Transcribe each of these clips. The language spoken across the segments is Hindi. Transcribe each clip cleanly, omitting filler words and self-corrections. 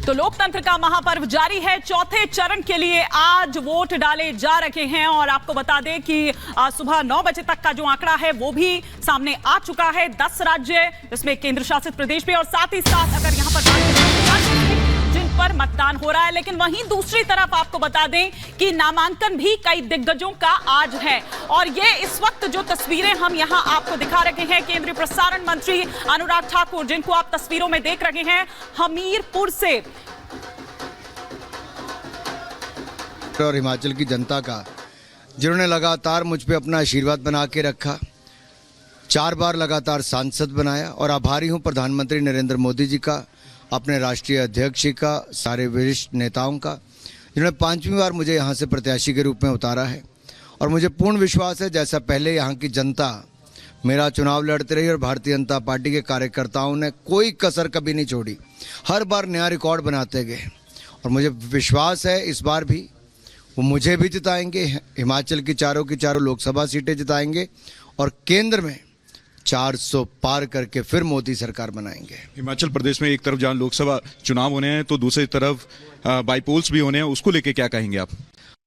तो लोकतंत्र का महापर्व जारी है। चौथे चरण के लिए आज वोट डाले जा रहे हैं और आपको बता दें कि सुबह 9 बजे तक का जो आंकड़ा है वो भी सामने आ चुका है। 10 राज्य, इसमें केंद्र शासित प्रदेश भी, और साथ ही साथ अगर यहां पर जिन पर मतदान हो रहा है। लेकिन वहीं दूसरी तरफ आपको बता दें कि नामांकन भी कई दिग्गजों का आज है। और ये इस वक्त जो तस्वीरें हम यहां आपको दिखा रहे हैं, केंद्रीय प्रसारण मंत्री अनुराग ठाकुर, जिनको आप तस्वीरों में देख रहे हैं, हमीरपुर से। और हिमाचल की जनता का, जिन्होंने लगातार मुझ पे अपना आशीर्वाद बना के रखा, 4 बार लगातार सांसद बनाया, और आभारी हूं प्रधानमंत्री नरेंद्र मोदी जी का, अपने राष्ट्रीय अध्यक्ष जी का, सारे वरिष्ठ नेताओं का, जिन्होंने 5वीं बार मुझे यहाँ से प्रत्याशी के रूप में उतारा है। और मुझे पूर्ण विश्वास है, जैसा पहले यहाँ की जनता मेरा चुनाव लड़ती रही और भारतीय जनता पार्टी के कार्यकर्ताओं ने कोई कसर कभी नहीं छोड़ी, हर बार नया रिकॉर्ड बनाते गए। और मुझे विश्वास है इस बार भी वो मुझे भी जिताएंगे, हिमाचल की चारों लोकसभा सीटें जिताएंगे, और केंद्र में 400 पार करके फिर मोदी सरकार बनाएंगे। हिमाचल प्रदेश में एक तरफ जहां लोकसभा चुनाव होने हैं तो दूसरी तरफ बाईपोल्स भी होने हैं, उसको लेके क्या कहेंगे आप?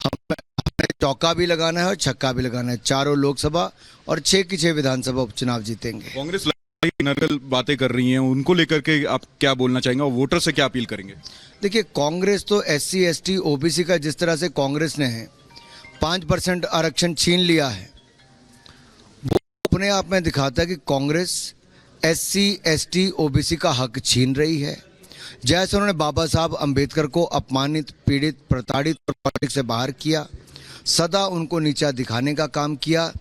हमें चौका भी लगाना है और छक्का भी लगाना है। 4 लोकसभा और 6 की 6 विधानसभा उपचुनाव जीतेंगे। कांग्रेस नकल बातें कर रही हैं, उनको लेकर के आप क्या बोलना चाहेंगे और वोटर से क्या अपील करेंगे? देखिए, कांग्रेस तो SC ST OBC का जिस तरह से कांग्रेस ने 5% आरक्षण छीन लिया है, अपने आप में दिखाता है कि कांग्रेस SC ST OBC का हक छीन रही है। जैसे उन्होंने बाबा साहब अंबेडकर को अपमानित, पीड़ित, प्रताड़ित और पॉलिटिक्स से बाहर किया, सदा उनको नीचा दिखाने का काम किया।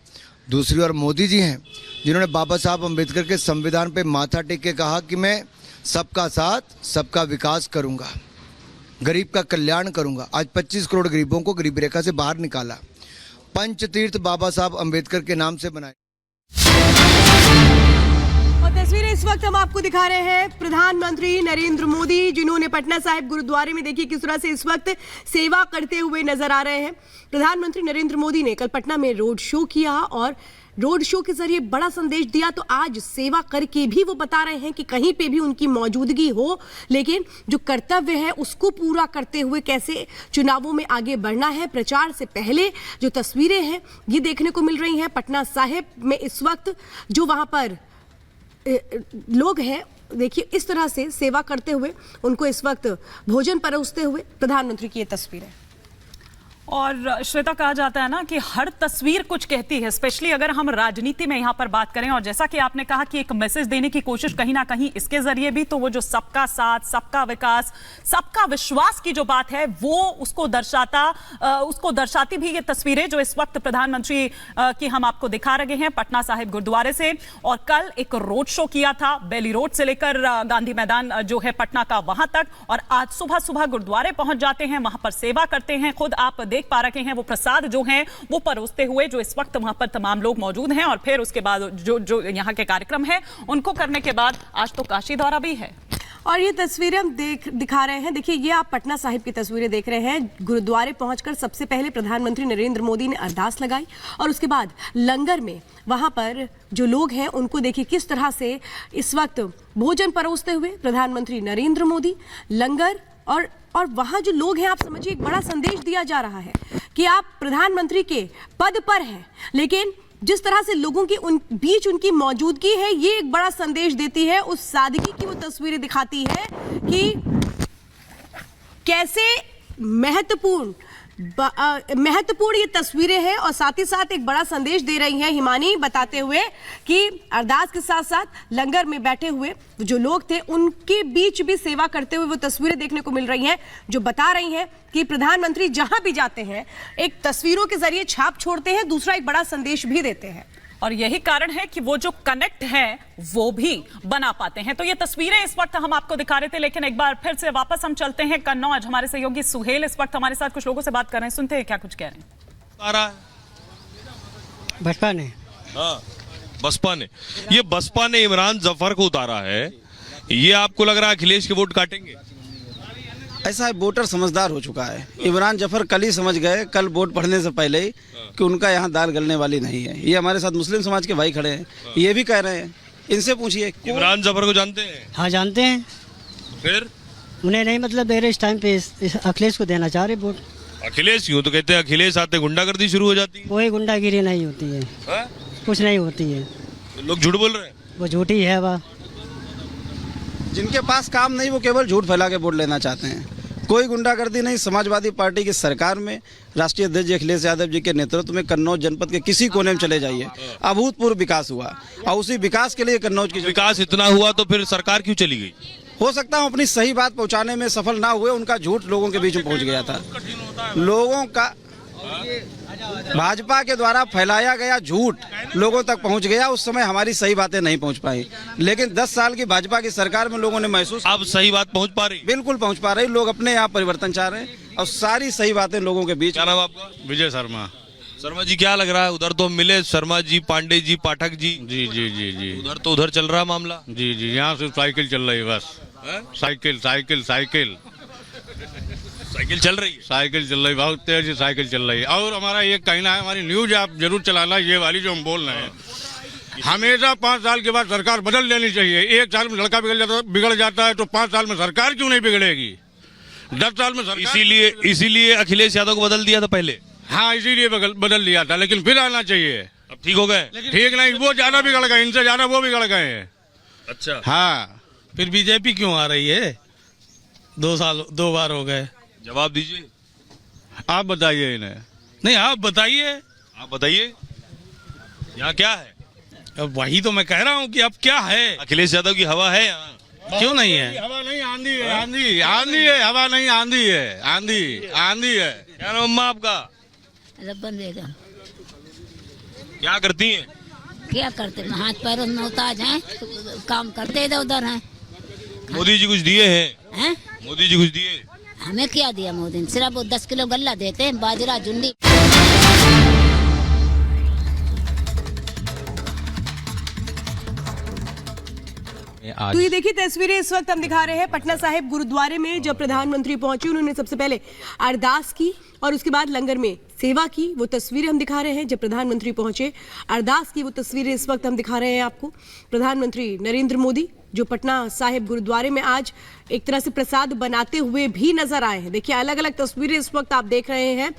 दूसरी ओर मोदी जी हैं, जिन्होंने बाबा साहब अंबेडकर के संविधान पे माथा टेक के कहा कि मैं सबका साथ, सबका विकास करूंगा, गरीब का कल्याण करूंगा। आज 25 करोड़ गरीबों को गरीबी रेखा से बाहर निकाला। पंचतीर्थ बाबा साहब अंबेडकर के नाम से बनाए। और तस्वीरें इस वक्त हम आपको दिखा रहे हैं प्रधानमंत्री नरेंद्र मोदी, जिन्होंने पटना साहिब गुरुद्वारे में, देखिए किस तरह से इस वक्त सेवा करते हुए नजर आ रहे हैं। प्रधानमंत्री नरेंद्र मोदी ने कल पटना में रोड शो किया और रोड शो के जरिए बड़ा संदेश दिया। तो आज सेवा करके भी वो बता रहे हैं कि कहीं पे भी उनकी मौजूदगी हो, लेकिन जो कर्तव्य है उसको पूरा करते हुए कैसे चुनावों में आगे बढ़ना है। प्रचार से पहले जो तस्वीरें हैं ये देखने को मिल रही हैं पटना साहिब में इस वक्त, जो वहां पर लोग हैं, देखिए इस तरह से सेवा करते हुए, उनको इस वक्त भोजन परोसते हुए प्रधानमंत्री की ये तस्वीरें। और श्वेता, कहा जाता है ना कि हर तस्वीर कुछ कहती है, स्पेशली अगर हम राजनीति में यहाँ पर बात करें। और जैसा कि आपने कहा कि एक मैसेज देने की कोशिश कहीं ना कहीं इसके जरिए भी, तो वो जो सबका साथ, सबका विकास, सबका विश्वास की जो बात है वो उसको दर्शाती भी ये तस्वीरें जो इस वक्त प्रधानमंत्री की हम आपको दिखा रहे हैं पटना साहिब गुरुद्वारे से। और कल एक रोड शो किया था बेली रोड से लेकर गांधी मैदान जो है पटना का, वहां तक। और आज सुबह सुबह गुरुद्वारे पहुंच जाते हैं, वहां पर सेवा करते हैं। खुद आप देख पा रहे हैं वो प्रसाद जो है वो परोसते हुए, जो इस वक्त वहां पर तमाम लोग मौजूद हैं। और फिर उसके बाद जो यहाँ के कार्यक्रम है उनको करने के बाद आज तो काशी दौरा भी है। और ये तस्वीरें हम दिखा रहे हैं, देखिए ये आप पटना साहिब की तस्वीरें देख रहे हैं। गुरुद्वारे पहुंचकर सबसे पहले प्रधानमंत्री नरेंद्र मोदी ने अरदास लगाई और उसके बाद लंगर में वहां पर जो लोग हैं उनको देखिए किस तरह से इस वक्त भोजन परोसते हुए प्रधानमंत्री नरेंद्र मोदी लंगर। और वहां जो लोग हैं, आप समझिए एक बड़ा संदेश दिया जा रहा है कि आप प्रधानमंत्री के पद पर हैं, लेकिन जिस तरह से लोगों की बीच उनकी मौजूदगी है ये एक बड़ा संदेश देती है। उस सादगी की वो तस्वीरें दिखाती है कि कैसे महत्वपूर्ण ये तस्वीरें हैं। और साथ ही साथ एक बड़ा संदेश दे रही हैं हिमानी, बताते हुए कि अरदास के साथ साथ लंगर में बैठे हुए जो लोग थे उनके बीच भी सेवा करते हुए वो तस्वीरें देखने को मिल रही हैं, जो बता रही हैं कि प्रधानमंत्री जहां भी जाते हैं एक तस्वीरों के जरिए छाप छोड़ते हैं, दूसरा एक बड़ा संदेश भी देते हैं। और यही कारण है कि वो जो कनेक्ट है वो भी बना पाते हैं। तो ये तस्वीरें इस वक्त हम आपको दिखा रहे थे, लेकिन एक बार फिर से वापस हम चलते हैं कन्नौज। हमारे सहयोगी सुहेल इस वक्त हमारे साथ कुछ लोगों से बात कर रहे हैं, सुनते हैं क्या कुछ कह रहे हैं। बसपा ने, हाँ बसपा ने, ये बसपा ने इमरान जफर को उतारा है, ये आपको लग रहा है अखिलेश के वोट काटेंगे? ऐसा है, वोटर समझदार हो चुका है। इमरान जफर कल ही समझ गए, कल वोट पड़ने से पहले ही, कि उनका यहाँ दाल गलने वाली नहीं है। ये हमारे साथ मुस्लिम समाज के भाई खड़े हैं, ये भी कह रहे हैं, इनसे पूछिए। इमरान जफर को जानते हैं? हाँ जानते हैं। फिर उन्हें नहीं मतलब दे रहे इस टाइम पे, इस अखिलेश को देना चाह रहे वोट। अखिलेश क्यों? तो कहते हैं अखिलेश आते गुंडागर्दी शुरू हो जाती है। कोई गुंडागिरी नहीं होती है, हाँ? कुछ नहीं होती है, तो लोग झूठ बोल रहे हैं। वो झूठी है वह। जिनके पास काम नहीं वो केवल झूठ फैला के वोट लेना चाहते हैं। कोई गुंडागर्दी नहीं। समाजवादी पार्टी की सरकार में राष्ट्रीय अध्यक्ष अखिलेश यादव जी के नेतृत्व में कन्नौज जनपद के किसी कोने में चले जाइए, अभूतपूर्व विकास हुआ, और उसी विकास के लिए कन्नौज की विकास इतना हुआ तो फिर सरकार क्यों चली गई? हो सकता हूँ अपनी सही बात पहुंचाने में सफल ना हुए, उनका झूठ लोगों के बीच में पहुंच गया था। लोगों का भाजपा के द्वारा फैलाया गया झूठ लोगों तक पहुंच गया, उस समय हमारी सही बातें नहीं पहुंच पाई। लेकिन 10 साल की भाजपा की सरकार में लोगों ने महसूस, अब सही बात पहुंच पा रही? बिल्कुल पहुंच पा रही। लोग अपने यहाँ परिवर्तन चाह रहे हैं और सारी सही बातें लोगों के बीच। क्या नाम आपका? विजय शर्मा। शर्मा जी, क्या लग रहा है? उधर तो मिले शर्मा जी, पांडे जी, पाठक जी। जी जी जी जी उधर तो उधर चल रहा मामला। जी जी, यहाँ सिर्फ साइकिल चल रही है बस। साइकिल साइकिल साइकिल साइकिल चल रही है। साइकिल चल रही, बहुत तेज से साइकिल चल रही है। और हमारा ये कहना है, हमारी न्यूज आप जरूर चलाना, ये वाली जो हम बोल रहे हैं, हमेशा 5 साल के बाद सरकार बदल लेनी चाहिए। 1 साल में लड़का बिगड़ जाता है तो 5 साल में सरकार क्यों नहीं बिगड़ेगी? 10 साल में सरकार। इसीलिए अखिलेश यादव को बदल दिया था पहले। हाँ, इसीलिए बदल लिया था, लेकिन फिर आना चाहिए। अब ठीक हो गए? ठीक नहीं, वो ज्यादा बिगड़ गए, इनसे ज्यादा वो बिगड़ गए हैं। अच्छा, हाँ, फिर बीजेपी क्यों आ रही है? 2 बार हो गए। जवाब दीजिए। आप बताइए इन्हें। नहीं, आप बताइए। आप बताइए यहाँ क्या है? अब वही तो मैं कह रहा हूँ कि अब क्या है। अखिलेश यादव की हवा है यहाँ? क्यों नहीं है? हवा नहीं, आंधी है। आंधी आंधी है, हवा नहीं, आंधी है। आंधी आंधी है। क्या नाम अम्मा आपका? रब्बन बेगम। क्या करती हैं? क्या करते हैं? हाथ पैरों में मोहताज हैं, काम करते इधर उधर हैं। मोदी जी कुछ दिए हैं? हैं? मोदी जी कुछ दिए? हमें क्या दिया मोदी ने? सिर्फ वो 10 किलो गल्ला देते हैं, बाजरा जुंडी। तो ये देखिए तस्वीरें इस वक्त हम दिखा रहे हैं पटना साहिब गुरुद्वारे में। जब प्रधानमंत्री पहुंचे उन्होंने सबसे पहले अरदास की और उसके बाद लंगर में सेवा की। वो तस्वीरें हम दिखा रहे हैं जब प्रधानमंत्री पहुंचे, अरदास की वो तस्वीरें इस वक्त हम दिखा रहे हैं आपको। प्रधानमंत्री नरेंद्र मोदी जो पटना साहिब गुरुद्वारे में आज एक तरह से प्रसाद बनाते हुए भी नजर आए हैं। देखिए अलग अलग तस्वीरें इस वक्त आप देख रहे हैं।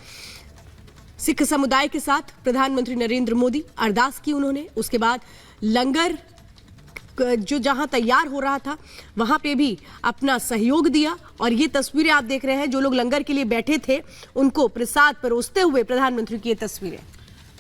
सिख समुदाय के साथ प्रधानमंत्री नरेंद्र मोदी अरदास की उन्होंने, उसके बाद लंगर जो जहां तैयार हो रहा था वहां पे भी अपना सहयोग दिया। और ये तस्वीरें आप देख रहे हैं, जो लोग लंगर के लिए बैठे थे उनको प्रसाद परोसते हुए प्रधानमंत्री की ये तस्वीरें।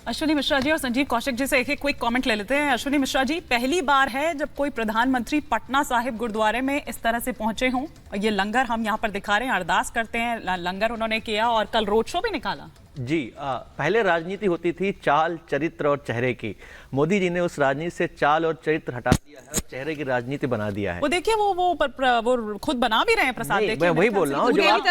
अश्विनी मिश्रा जी और संजीव कौशिक जी से एक क्विक कमेंट ले लेते हैं। अश्विनी मिश्रा जी, पहली बार है जब कोई प्रधानमंत्री पटना साहिब गुरुद्वारे में इस तरह से पहुंचे हों। ये लंगर हम यहाँ पर दिखा रहे हैं, अरदास करते हैं, लंगर उन्होंने किया और कल रोड शो भी निकाला। जी, पहले राजनीति होती थी चाल, चरित्र और चेहरे की। मोदी जी ने उस राजनीति से चाल और चरित्र हटा दिया है और चेहरे की राजनीति बना दिया है। वो देखिए वो खुद बना भी रहे हैं प्रसाद। मैं वही बोल रहा हूँ, जब आप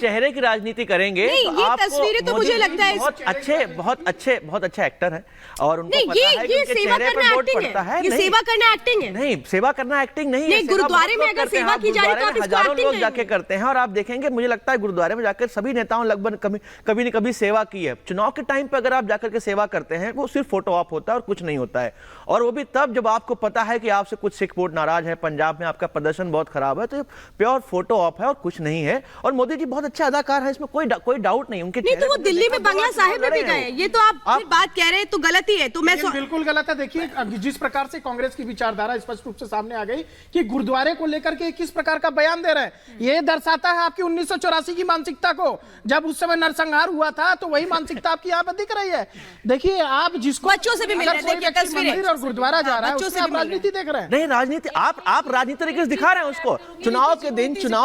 चेहरे की राजनीति करेंगे तो तस्वीरें तो मुझे लगता है बहुत अच्छे एक्टर हैं और उनको पता है कि उनके चेहरे पर वोट पड़ता है। ये सेवा करना एक्टिंग है? नहीं, सेवा करना एक्टिंग नहीं है। गुरुद्वारे में अगर सेवा की जा रही है तो आप इसको हजारों एक्टिंग लोग जाके करते हैं और आप देखेंगे, मुझे लगता है गुरुद्वारे में जाकर सभी नेताओं लगभग कभी न कभी सेवा की है। चुनाव के टाइम पे अगर आप जाकर के सेवा करते हैं वो सिर्फ फोटो ऑप होता है और कुछ नहीं होता है, और वो भी तब जब आपको पता है कि आपसे कुछ सिख वोट नाराज है, पंजाब में आपका प्रदर्शन बहुत खराब है, तो प्योर फोटो ऑप है और कुछ नहीं है। और मोदी जी बहुत अच्छे अदाकार हैं, इसमें कोई डाउट नहीं। उनके नहीं तो वो दिल्ली में बंगला साहिब में भी गए, ये तो आप बात कह रहे हैं तो गलत ही है। तो मैं बिल्कुल गलत है। देखिए जिस प्रकार से कांग्रेस की विचारधारा स्पष्ट रूप से सामने आ गई कि गुरुद्वारे को लेकर के किस प्रकार का बयान दे रहे हैं, ये दर्शाता है आपकी 1984 की मानसिकता को। जब उस समय नरसंहार हुआ था तो वही मानसिकता आपकी यहाँ पर दिख रही है। देखिए आप जिसको बच्चों से भी मिल रहे हैं, देखिए तस्वीरें और गुरुद्वारा जा रहा है उसमें आप राजनीति देख रहे हैं। नहीं, राजनीति आप राजनीति तरीके से दिखा रहे हैं उसको। चुनाव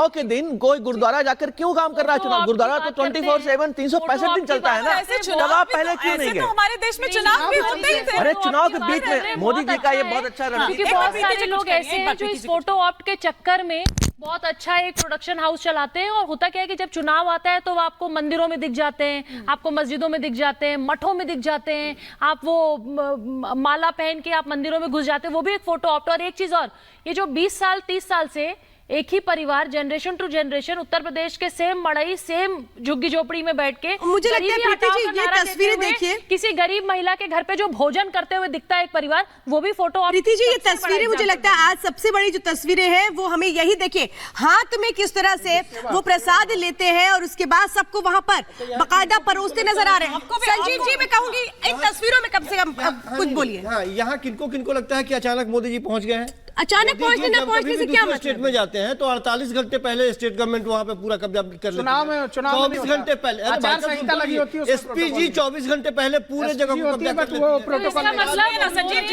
के दिन कोई गुरुद्वारा जाकर क्यों काम कर रहा है? चुनाव गुरुद्वारा तो 24/7 365 दिन चलता है ना, तब आप पहले क्यों नहीं गए? हमारे देश में चुनाव भी होते ही थे। अरे चुनाव के बीच में मोदी जी का ये बहुत अच्छा क्योंकि बहुत सारे लोग ऐसे हैं जो इस फोटो ऑप्ट के चक्कर में बहुत अच्छा एक प्रोडक्शन हाउस चलाते हैं। और होता क्या है कि जब चुनाव आता है तो वो आपको मंदिरों में दिख जाते हैं, आपको मस्जिदों में दिख जाते हैं, मठों में दिख जाते हैं, आप वो माला पहन के आप मंदिरों में घुस जाते हैं, वो भी एक फोटो ऑप्ट। और एक चीज और, ये जो 20 साल 30 साल से एक ही परिवार generation to generation Uttar Pradesh के सेम मड़ई सेम झुग्गी झोपड़ी में बैठ के मुझे लगता है गरीबी प्रीति हटाओ जी, का ये नारा तस्वीरें देते हुए देखिए। किसी गरीब महिला के घर पे जो भोजन करते हुए दिखता है एक परिवार, वो भी फोटो op प्रीति जी, ये सबसे बड़ा तस्वीरें मुझे example लगता है आज सबसे बड़ी जो तस्वीरें हैं वो हमें यही देखिए, हाथ में किस तरह से वो प्रसाद लेते हैं और उसके बाद सबको वहां पर बाकायदा परोसते नजर आ रहे हैं। संजीव जी, मैं कहूंगी इन तस्वीरों में कम से कम कुछ बोलिए। हाँ, यहाँ किनको किनको लगता है कि अचानक मोदी जी पहुंच गए हैं? अचानक पहुंचने न पहुंचने से क्या मतलब? स्टेट में जाते हैं तो 48 घंटे पहले स्टेट गवर्नमेंट वहां पे पूरा कब्जा कर लेती है। चुनाव में 24 घंटे पहले आचार संहिता लगी होती है, एसपी जी 24 घंटे पहले पूरे जगह को कब्जा कर लेती है। प्रोटोकॉल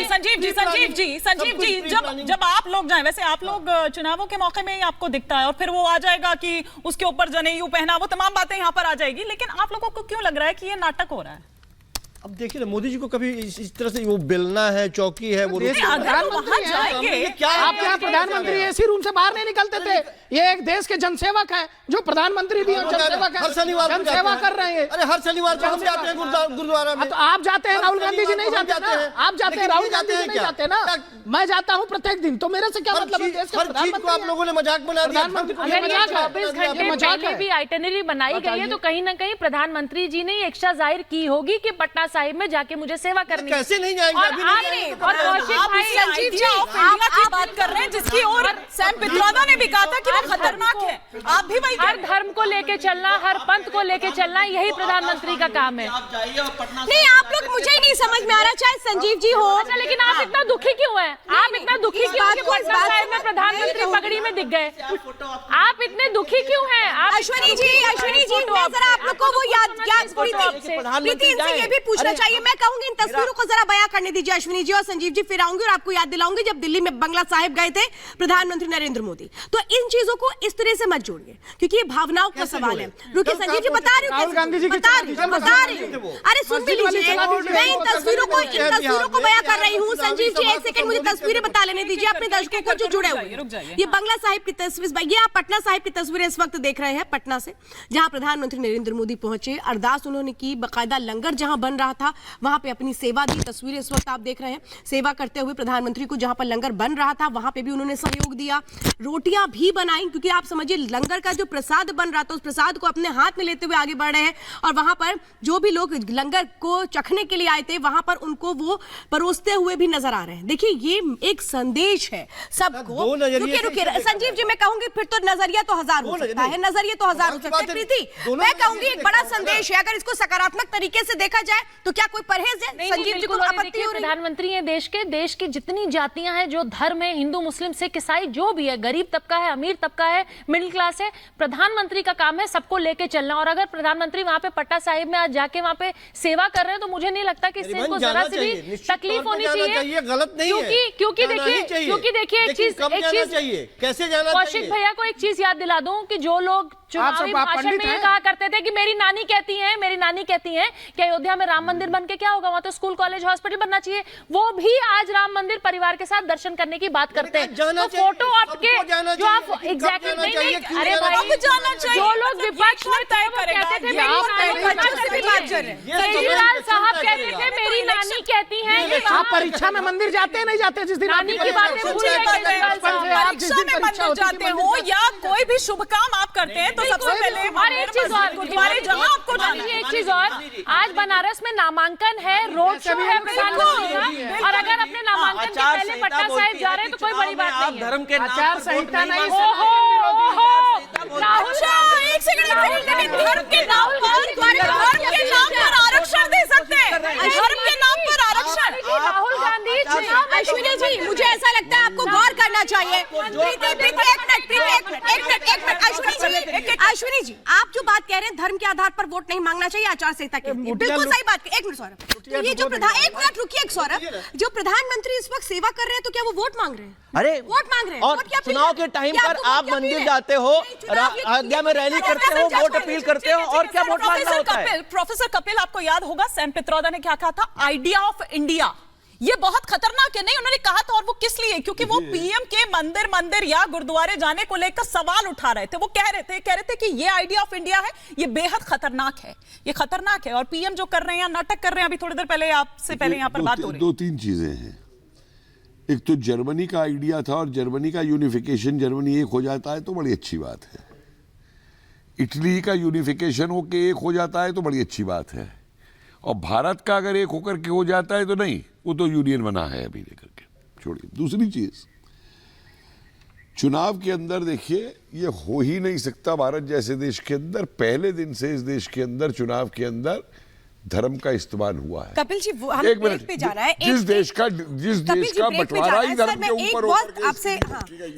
संजीव जी, जब आप लोग जाएं, वैसे आप लोग चुनावों के मौके में ही आपको दिखता है और फिर वो आ जाएगा कि उसके ऊपर जनेऊ पहना, वो तमाम बातें यहाँ पर आ जाएगी, लेकिन आप लोगों को क्यों लग रहा है कि ये नाटक हो रहा है? अब देखिए ना, मोदी जी को कभी इस तरह से वो बेलना है, चौकी है, वो आपके यहाँ प्रधानमंत्री एसी रूम से बाहर नहीं निकलते थे। ये एक देश के जनसेवक है, जो प्रधानमंत्री भी और जनसेवक है, हर शनिवार जनसेवा कर रहे हैं। अरे हर शनिवार को हम जाते हैं गुरुद्वारा में। तो आप जाते हैं, राहुल गांधी जी नहीं जाते ना? आप जाते हैं, राहुल गांधी जी नहीं जाते ना? मैं जाता हूँ प्रत्येक दिन, तो मेरे से क्या मतलब है? देश का प्रधानमंत्री आप लोगों ने मजाक बना दिया। अगर ये 24 घंटे पहले भी आइटनरी बनाई गई है तो कहीं ना कहीं प्रधानमंत्री जी ने इच्छा जाहिर की होगी कि पटना साहिब में जाके मुझे सेवा करनी है। कैसे नहीं जाएंगे? और और कौशिक भाई, संजीव जी इंडिया की बात कर रहे हैं, जिसकी ओर सैम पित्रोदा ने भी कहा था कि वो खतरनाक है। आप भी वही हर धर्म को लेके चलना, हर पंथ को लेके चलना, यही प्रधानमंत्री का काम है। नहीं, आप लोग, मुझे ही नहीं समझ में आ रहा, चाहे संजीव जी हो। अच्छा, लेकिन आप इतना दुखी क्यों हैं? आप इतना दुखी क्यों हैं कि पटना साहिब में प्रधानमंत्री पगड़ी में दिख गए? आप इतने दुखी क्यों हैं? अश्विनी जी, मैं जरा आप लोग को वो याद प्रीति इनसे ये भी पूछना चाहिए। मैं कहूंगी इन तस्वीरों को जरा बयां करने दीजिए अश्विनी जी और संजीव जी, फिर आऊंगी और आपको याद दिलाऊंगी जब दिल्ली में बंगला साहिब गए थे प्रधानमंत्री नरेंद्र मोदी। तो इन चीजों को इस तरह से मत जोड़िए, क्योंकि ये भावनाओं का सवाल है। रुकिए संजीव जी, बता रही हूँ, अरे सुन भी लीजिए, मैं इन तस्वीरों को बयां कर रही हूँ। संजीव जी, एक सेकंड मुझे तस्वीरें बता लेने दीजिए अपने दर्शकों को जो जुड़े हुए। ये बंगला साहिब की तस्वीर, ये आप पटना साहिब की तस्वीरें इस वक्त देख रहे हैं पटना से, जहां प्रधानमंत्री नरेंद्र मोदी पहुंचे, अरदास उन्होंने की, बाकायदा लंगर जहां बन रहा था वहां पे अपनी सेवा दी। तस्वीरें इस वक्त आप देख रहे हैं, सेवा करते हुए प्रधानमंत्री को, जहां पर लंगर बन रहा था वहां पे भी उन्होंने सहयोग दिया। रोटियां भी बनाई, क्योंकि आप समझिए लंगर का जो प्रसाद बन रहा था उस प्रसाद को अपने हाथ में लेते हुए आगे बढ़ रहे हैं और वहां पर जो भी लोग लंगर को चखने के लिए आए थे वहां पर उनको वो परोसते हुए भी नजर आ रहे हैं। देखिए, ये एक संदेश है सबको। रुकिए संजीव जी, मैं कहूंगी फिर तो नजरिया तो हजार हो सकता है, नजरिए तो हजार हो सकता है। प्रीति, मैं कहूंगी एक बड़ा संदेश है, अगर इसको सकारात्मक तरीके से देखा जाए तो क्या कोई परहेज है? संजीव जी को आपत्ति हो रही है? प्रधानमंत्री है देश की जितनी जातियां हैं, जो धर्म है, हिंदू मुस्लिम सिख ईसाई जो भी है, गरीब तबका है, अमीर तबका है, मिडिल क्लास है, प्रधानमंत्री का काम है सबको लेके चलना। और अगर प्रधानमंत्री वहां पे पटना साहिब में आज जाके वहां पे सेवा कर रहे हैं तो मुझे नहीं लगता कि इससे इनको जरा सी भी तकलीफ होनी चाहिए। गलत नहीं है, क्योंकि देखिए एक चीज कैसे जाना चाहिए? कौशिक भैया को एक चीज याद दिला दूं कि जो लोग चुनावी भाषण में ये कहा करते थे कि मेरी नानी कहती हैं कि अयोध्या में राम मंदिर बन के क्या होगा, वहां तो स्कूल कॉलेज हॉस्पिटल बनना चाहिए, वो भी आज राम मंदिर परिवार के साथ दर्शन करने की बात करते हैं। तो फोटो ऑप के जो आप एग्जैक्टली नहीं, अरे भाई जो लोग विपक्ष में थे वो कहते थे केजरीवाल साहब कहते थे मेरी नानी कहती हैं। आप परीक्षा में मंदिर जाते हैं नहीं जाते? जिस दिन नानी की बातें भूल गए, परीक्षा में मंदिर जाते हो या कोई भी शुभ काम आप करते हैं तो सबसे पहले और एक चीज और आज बनारस में नामांकन है, रोड शो है प्रधानमंत्री का, और अगर अपने नामांकन के पहले पटना साहिब जा रहे हैं तो कोई बड़ी बात नहीं है। धर्म के आचार संहिता नहीं, राहुल एक सेकंड, धर्म के नाम पर आरक्षण दे सकते हैं, धर्म के नाम पर आरक्षण। राहुल गांधी, अश्विनी जी, मुझे ऐसा लगता है आपको गौर करना चाहिए। अश्विनी जी, आप जो बात कह रहे हैं धर्म के आधार पर वोट नहीं मांगना चाहिए, आचार संहिता के बिल्कुल सही बात। एक मिनट सौरभ, ये जो एक मिनट रुकिए सौरभ, जो प्रधानमंत्री इस वक्त सेवा कर रहे हैं तो क्या वो वोट मांग रहे हैं? अरे वोट मांग रहे हैं। और चुनाव के टाइम पर आप मंदिर जाते हो, अयोध्या में रैली करते हो, वोट अपील करते हो, और क्या वोट मांगना होता है? प्रोफेसर कपिल, आपको याद होगा सैम पित्रोदा ने क्या कहा था, आइडिया ऑफ इंडिया, ये बहुत खतरनाक है। नहीं, उन्होंने कहा था, और वो किस लिए? क्योंकि वो पीएम के मंदिर या गुरुद्वारे जाने को लेकर सवाल उठा रहे थे। वो कह रहे थे कि ये आइडिया ऑफ इंडिया है, ये बेहद खतरनाक है, ये खतरनाक है। और पीएम जो कर रहे हैं, नाटक कर रहे हैं, अभी थोड़ी देर पहले आपसे पहले यहाँ पर बात हो रही है। दो तीन चीजें हैं। एक तो जर्मनी का आइडिया था और जर्मनी का यूनिफिकेशन, जर्मनी एक हो जाता है तो बड़ी अच्छी बात है। इटली का यूनिफिकेशन होके एक हो जाता है तो बड़ी अच्छी बात है। और भारत का अगर एक होकर के हो जाता है तो नहीं, वो तो यूनियन बना है अभी लेकर के, छोड़िए। दूसरी चीज, चुनाव के अंदर देखिए, ये हो ही नहीं सकता भारत जैसे देश के अंदर। पहले दिन से इस देश के अंदर चुनाव के अंदर धर्म का इस्तेमाल हुआ है। कपिल जी, हम एक ब्रेक मिनट पे जाना है। जिस देश का बंटवारा ही धर्म के ऊपर आपसे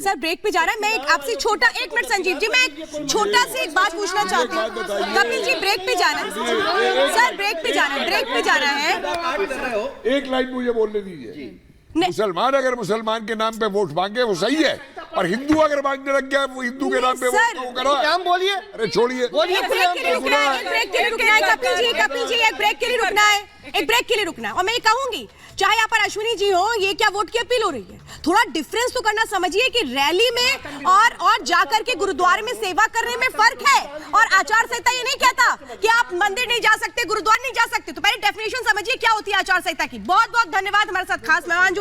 सर ब्रेक पे जाना है। मैं एक आपसे छोटा, एक मिनट संजीव जी, मैं एक छोटा से एक बात पूछना चाहती हूँ। कपिल जी ब्रेक पे जाना है सर, ब्रेक पे जाना है, ब्रेक पे जाना है। एक लाइन मुझे बोलने दीजिए। मुसलमान अगर मुसलमान के नाम पे वोट मांगे वो सही है, और हिंदू अगर मांगने लग गया वो हिंदू के नाम पे वोट तो करो। नाम बोलिए। अरे छोड़िए, एक ब्रेक के लिए रुकना है कपिल जी, कपिल जी एक ब्रेक के लिए रुकना है, एक ब्रेक के लिए रुकना है। और मैं ये कहूंगी, चाहे यहाँ पर अश्विनी जी हो, ये क्या वोट की अपील हो रही है, थोड़ा डिफरेंस तो करना समझिए कि रैली में और जाकर के गुरुद्वारे में सेवा करने में फर्क है। और आचार संहिता ये नहीं कहता कि आप मंदिर नहीं जा सकते, गुरुद्वारे नहीं जा सकते। तो पहले डेफिनेशन समझिए क्या होती है आचार संहिता की। बहुत बहुत धन्यवाद हमारे साथ खास मेहमान